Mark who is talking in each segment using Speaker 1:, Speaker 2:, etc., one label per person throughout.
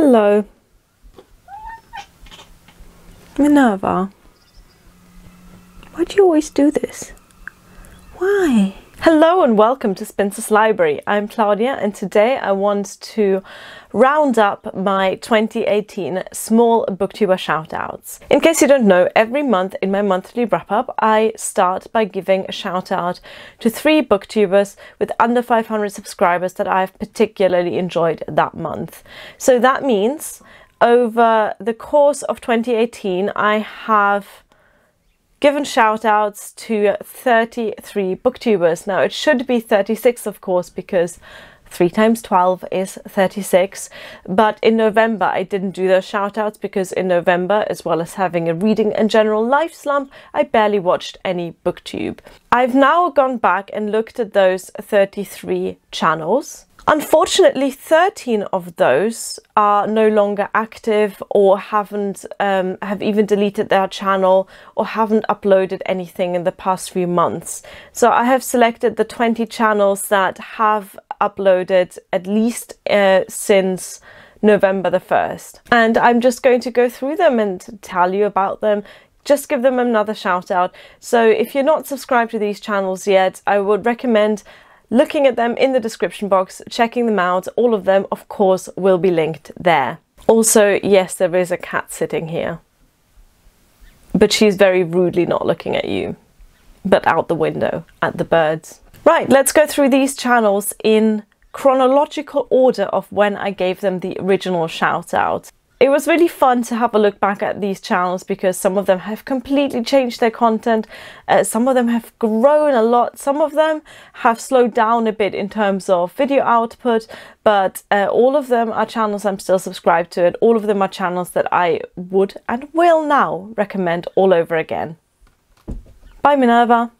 Speaker 1: Hello. Minerva. Why do you always do this? Why? Hello and welcome to Spinster's Library. I'm Claudia and today I want to round up my 2018 small Booktuber shoutouts. In case you don't know, every month in my monthly wrap-up I start by giving a shout-out to 3 booktubers with under 500 subscribers that I've particularly enjoyed that month. So that means over the course of 2018 I have given shout-outs to 33 booktubers. Now it should be 36 of course, because 3 times 12 is 36, but in November I didn't do those shout-outs because in November, as well as having a reading and general life slump, I barely watched any booktube. I've now gone back and looked at those 33 channels. Unfortunately, 13 of those are no longer active or have even deleted their channel or haven't uploaded anything in the past few months. So I have selected the 20 channels that have uploaded at least since November the 1st. And I'm just going to go through them and tell you about them. Just give them another shout out. So if you're not subscribed to these channels yet, I would recommend looking at them in the description box, checking them out. All of them, of course, will be linked there. Also, yes, there is a cat sitting here, but she's very rudely not looking at you, but out the window at the birds. Right, let's go through these channels in chronological order of when I gave them the original shout out. It was really fun to have a look back at these channels because some of them have completely changed their content, some of them have grown a lot, some of them have slowed down a bit in terms of video output, but all of them are channels I'm still subscribed to, and all of them are channels that I would and will now recommend all over again. Bye Minerva.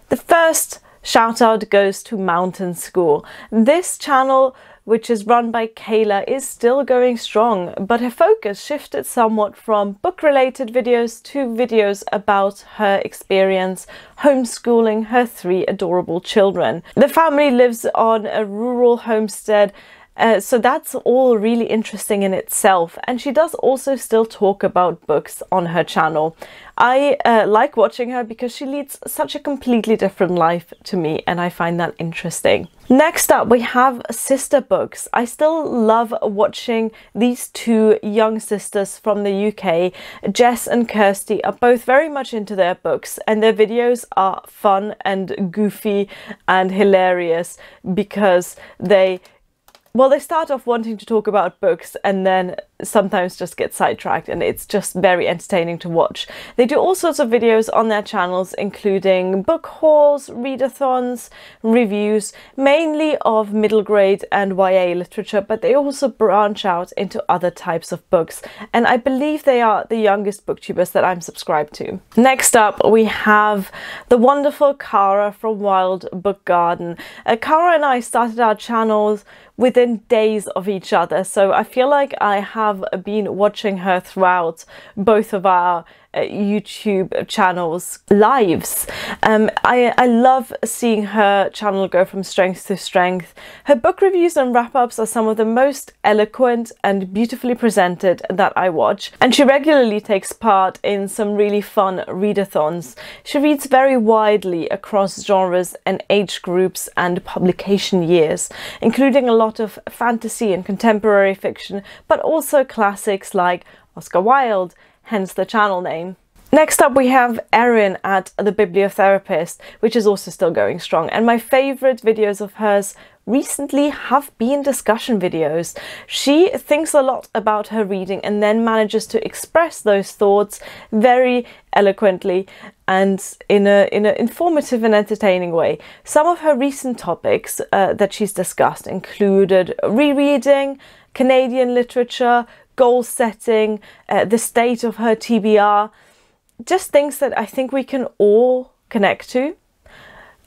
Speaker 1: The first shout out goes to Mountain School. This channel, which is run by Kayla, is still going strong, but her focus shifted somewhat from book-related videos to videos about her experience homeschooling her 3 adorable children. The family lives on a rural homestead, so that's all really interesting in itself, and she does also still talk about books on her channel. I like watching her because she leads such a completely different life to me, and I find that interesting. Next up we have Sister Books. I still love watching these 2 young sisters from the UK. Jess and Kirsty are both very much into their books, and their videos are fun and goofy and hilarious because they start off wanting to talk about books and then sometimes just get sidetracked, and it's just very entertaining to watch. They do all sorts of videos on their channels, including book hauls, readathons, reviews, mainly of middle grade and YA literature, but they also branch out into other types of books, and I believe they are the youngest booktubers that I'm subscribed to. Next up we have the wonderful Caro from Wild Book Garden. Caro and I started our channels within days of each other, so I feel like I have been watching her throughout both of our YouTube channels lives. I love seeing her channel go from strength to strength. Her book reviews and wrap-ups are some of the most eloquent and beautifully presented that I watch, and she regularly takes part in some really fun readathons. She reads very widely across genres and age groups and publication years, including a lot of fantasy and contemporary fiction, but also classics like Oscar Wilde, hence the channel name. Next up we have Erin at the Biblia Therapist, which is also still going strong, and my favourite videos of hers recently have been discussion videos. She thinks a lot about her reading and then manages to express those thoughts very eloquently and in an informative and entertaining way. Some of her recent topics that she's discussed included rereading, Canadian literature, goal setting, the state of her TBR, just things that I think we can all connect to.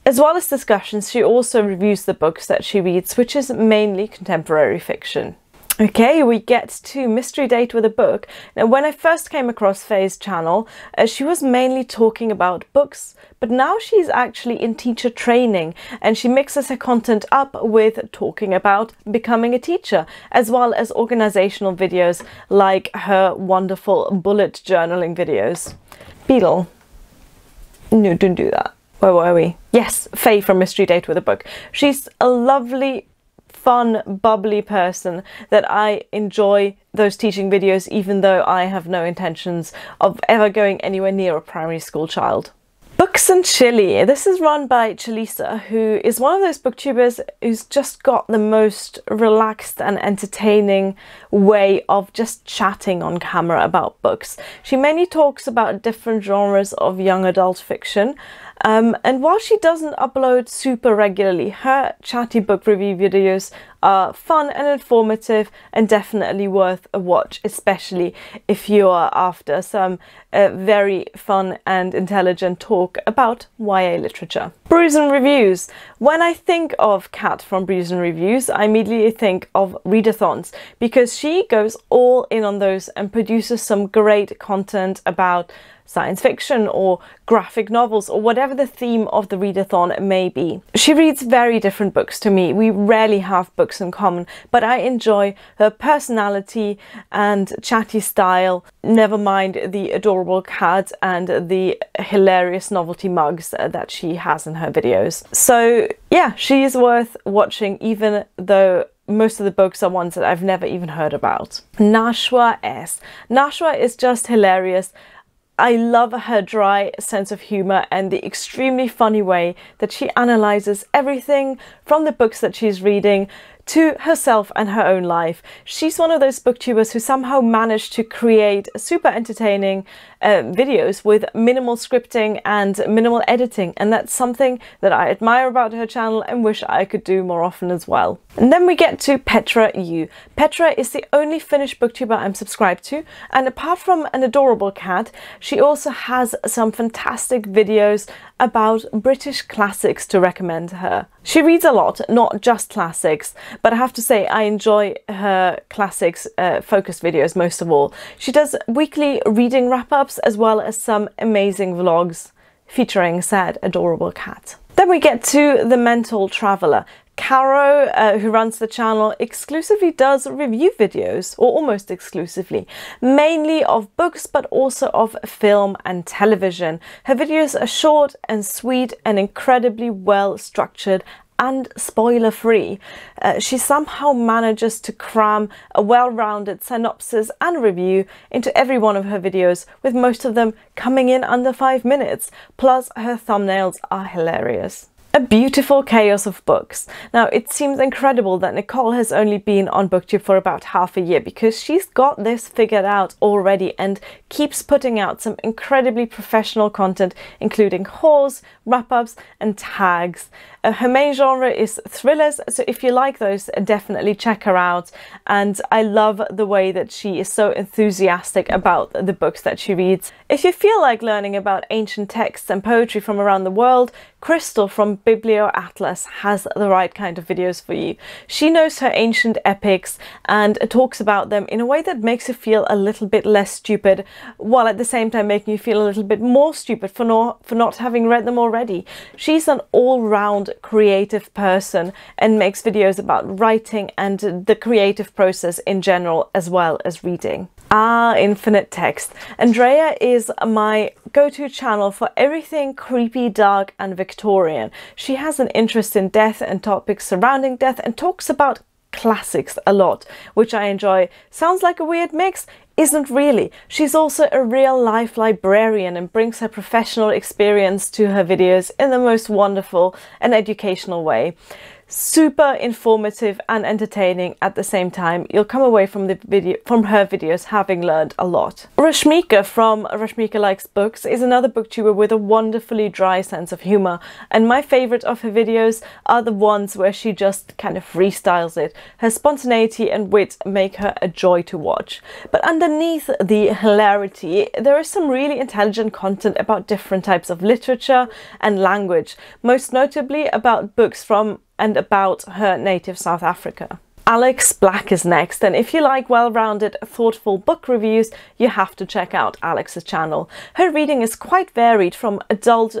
Speaker 1: As well as discussions, she also reviews the books that she reads, which is mainly contemporary fiction. Okay, we get to Mystery Date with a Book. Now, when I first came across Faye's channel, she was mainly talking about books, but now she's actually in teacher training and she mixes her content up with talking about becoming a teacher, as well as organizational videos like her wonderful bullet journaling videos. Beetle. No, don't do that. Where were we? Yes, Faye from Mystery Date with a Book. She's a lovely, fun, bubbly person that I enjoy those teaching videos, even though I have no intentions of ever going anywhere near a primary school child. Books and Chili. This is run by Chalisa, who is one of those booktubers who's just got the most relaxed and entertaining way of just chatting on camera about books. She mainly talks about different genres of young adult fiction. And while she doesn't upload super regularly, her chatty book review videos are fun and informative and definitely worth a watch, especially if you are after some very fun and intelligent talk about YA literature. Brews and Reviews. When I think of Kat from Brews and Reviews, I immediately think of readathons, because she goes all in on those and produces some great content about science fiction or graphic novels or whatever the theme of the readathon may be. She reads very different books to me. We rarely have books in common, but I enjoy her personality and chatty style, never mind the adorable cat and the hilarious novelty mugs that she has in her videos. So yeah, she is worth watching, even though most of the books are ones that I've never even heard about. Nashua S. Nashua is just hilarious. I love her dry sense of humour and the extremely funny way that she analyses everything from the books that she's reading to herself and her own life. She's one of those booktubers who somehow managed to create super entertaining videos with minimal scripting and minimal editing, and that's something that I admire about her channel and wish I could do more often as well. And then we get to Petra U. Petra is the only Finnish booktuber I'm subscribed to, and apart from an adorable cat, she also has some fantastic videos about British classics to recommend her. She reads a lot, not just classics, but I have to say I enjoy her classics focused videos most of all. She does weekly reading wrap-ups as well as some amazing vlogs featuring said adorable cat. Then we get to The Mental Traveller. Caro, who runs the channel, exclusively does review videos, or almost exclusively, mainly of books but also of film and television. Her videos are short and sweet and incredibly well structured and spoiler-free. She somehow manages to cram a well-rounded synopsis and review into every one of her videos, with most of them coming in under 5 minutes. Plus, her thumbnails are hilarious. A beautiful chaos of books. Now, it seems incredible that Nicole has only been on Booktube for about half a year, because she's got this figured out already and keeps putting out some incredibly professional content, including hauls, wrap-ups and tags. Her main genre is thrillers, so if you like those, definitely check her out. And I love the way that she is so enthusiastic about the books that she reads. If you feel like learning about ancient texts and poetry from around the world, Crystal from Biblia or Atlas has the right kind of videos for you. She knows her ancient epics and talks about them in a way that makes you feel a little bit less stupid, while at the same time making you feel a little bit more stupid for not having read them already. She's an all-round creative person and makes videos about writing and the creative process in general, as well as reading. Infinite Text. Andrea is my go-to channel for everything creepy, dark and Victorian. She has an interest in death and topics surrounding death and talks about classics a lot, which I enjoy. Sounds like a weird mix? Isn't really. She's also a real-life librarian and brings her professional experience to her videos in the most wonderful and educational way. Super informative and entertaining at the same time. You'll come away from her videos having learned a lot. Rashmika from Rashmika Likes Books is another booktuber with a wonderfully dry sense of humor, and my favorite of her videos are the ones where she just kind of freestyles it. Her spontaneity and wit make her a joy to watch. But underneath the hilarity, there is some really intelligent content about different types of literature and language, most notably about books from and about her native South Africa. Alex Black is next, and if you like well-rounded, thoughtful book reviews, you have to check out Alex's channel. Her reading is quite varied, from adult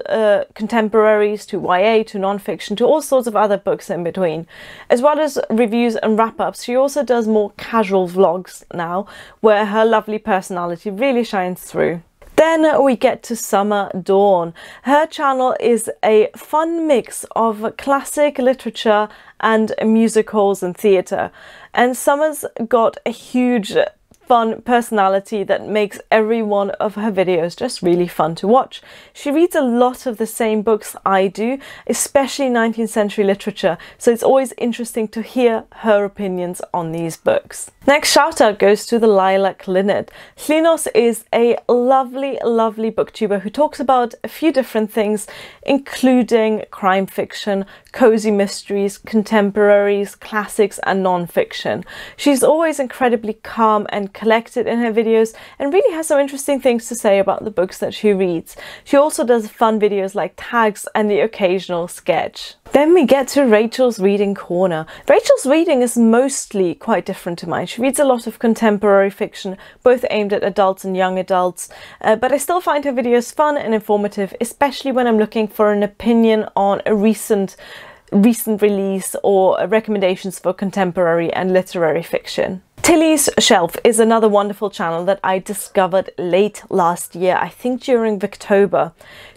Speaker 1: contemporaries to YA to non-fiction to all sorts of other books in between. As well as reviews and wrap-ups, she also does more casual vlogs now, where her lovely personality really shines through. Then we get to Summer Dawn. Her channel is a fun mix of classic literature and musicals and theatre. And Summer's got a huge fun personality that makes every one of her videos just really fun to watch. She reads a lot of the same books I do, especially 19th century literature, so it's always interesting to hear her opinions on these books. Next shout out goes to the Lilac Linnet. Hlinos is a lovely, lovely booktuber who talks about a few different things, including crime fiction, cozy mysteries, contemporaries, classics and non-fiction. She's always incredibly calm and collected in her videos and really has some interesting things to say about the books that she reads. She also does fun videos like tags and the occasional sketch. Then we get to Rachel's Reading Corner. Rachel's reading is mostly quite different to mine. She reads a lot of contemporary fiction, both aimed at adults and young adults, but I still find her videos fun and informative, especially when I'm looking for an opinion on a recent release or recommendations for contemporary and literary fiction. Tillys Shelf is another wonderful channel that I discovered late last year, I think during Booktober.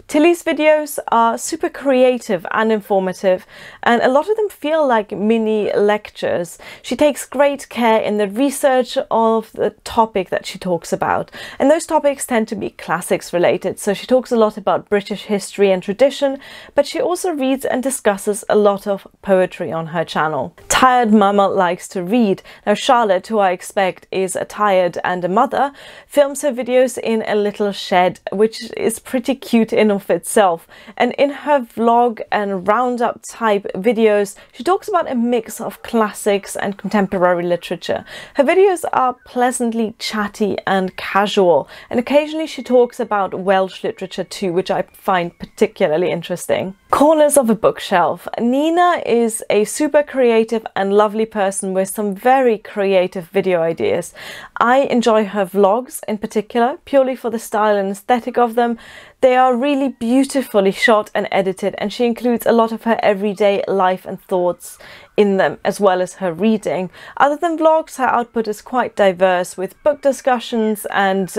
Speaker 1: Tilly's videos are super creative and informative, and a lot of them feel like mini lectures. She takes great care in the research of the topic that she talks about, and those topics tend to be classics related. So she talks a lot about British history and tradition, but she also reads and discusses a lot of poetry on her channel. Tired Mama Likes to Read. Now Charlotte, who I expect is a tired and a mother, films her videos in a little shed, which is pretty cute in of itself, and in her vlog and roundup type videos she talks about a mix of classics and contemporary literature. Her videos are pleasantly chatty and casual, and occasionally she talks about Welsh literature too, which I find particularly interesting. Corners of a Bookshelf. Nina is a super creative and lovely person with some very creative video ideas. I enjoy her vlogs in particular, purely for the style and aesthetic of them. They are really beautifully shot and edited, and she includes a lot of her everyday life and thoughts in them, as well as her reading. Other than vlogs, her output is quite diverse, with book discussions and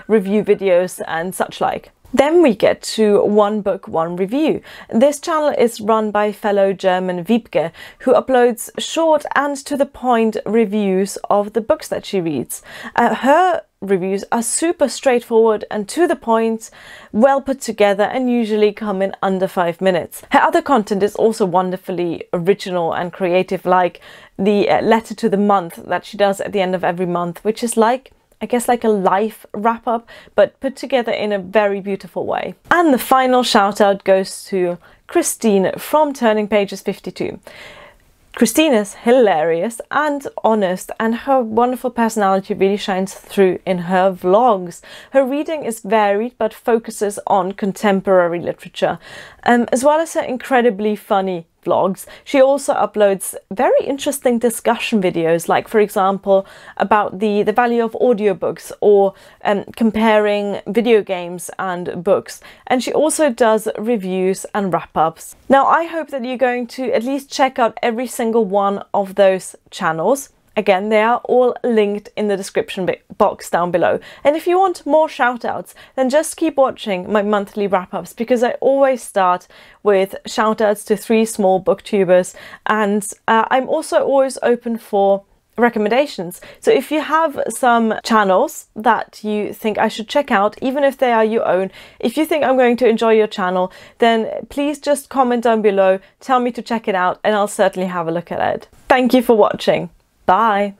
Speaker 1: review videos and such like. Then we get to One Book, One Review. This channel is run by fellow German Wiebke, who uploads short and to the point reviews of the books that she reads. Her reviews are super straightforward and to the point, well put together, and usually come in under 5 minutes. Her other content is also wonderfully original and creative, like the letter to the month that she does at the end of every month, which is like, I guess, like a life wrap-up, but put together in a very beautiful way. And the final shout out goes to Christine from Turning Pages 52. Christine is hilarious and honest, and her wonderful personality really shines through in her vlogs. Her reading is varied but focuses on contemporary literature, as well as her incredibly funny vlogs. She also uploads very interesting discussion videos, like for example about the value of audiobooks, or comparing video games and books, and she also does reviews and wrap-ups. Now I hope that you're going to at least check out every single one of those channels. Again, they are all linked in the description box down below. And if you want more shoutouts, then just keep watching my monthly wrap-ups, because I always start with shoutouts to 3 small booktubers, and I'm also always open for recommendations. So if you have some channels that you think I should check out, even if they are your own, if you think I'm going to enjoy your channel, then please just comment down below, tell me to check it out, and I'll certainly have a look at it. Thank you for watching. Bye!